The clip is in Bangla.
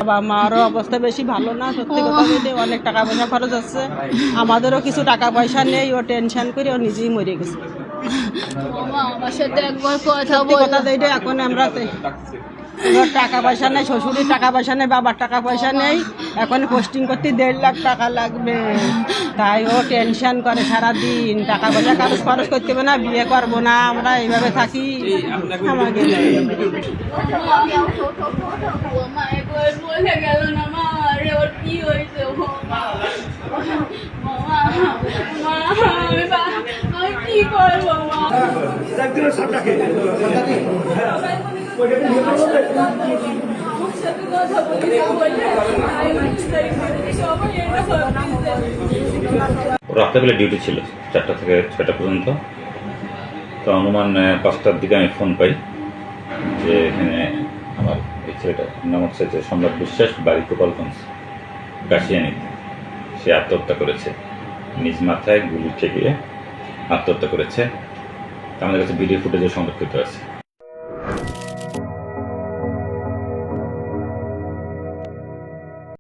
বাবা মারও অবস্থা বেশি ভালো না, সত্যি কথা বলতে অনেক টাকা পয়সা খরচ হচ্ছে, আমাদেরও কিছু টাকা পয়সা নেই, ও টেনশন করে ও নিজেই মরে গেছে। আমার সাথে একবার কথা সত্যি বল। কথা এইটা এখন আমরা এবার টাকা পয়সা নেই, শ্বশুরের টাকা পয়সা নেই, বাবার টাকা পয়সা নেই, এখন পোস্টিং করতে 1.5 লাখ টাকা লাগবে, তাই ও টেনশন করে সারাদিন, টাকা পয়সা খরচ খরচ করতে হবে না, বিয়ে করবো না, আমরা এইভাবে থাকি। আমাকে মা একবার বলে গেল না, মা রে ওর কি হয়েছে, আমি কি করবো মা? রাত্রেবেলা ডিউটি ছিল 4টা থেকে 6টা পর্যন্ত। তো অনুমান 5টার দিকে আমি ফোন পাই যে এখানে আমার এই ছেলেটার নাম হচ্ছে যে সম্রাট বিশ্বাস, বাড়ি গোপালগঞ্জ কাশিয়ানিতে, সে আত্মহত্যা করেছে, নিজ মাথায় গুলি ঠেকিয়ে আত্মহত্যা করেছে। আমাদের কাছে ভিডিও ফুটেজও সংরক্ষিত আছে।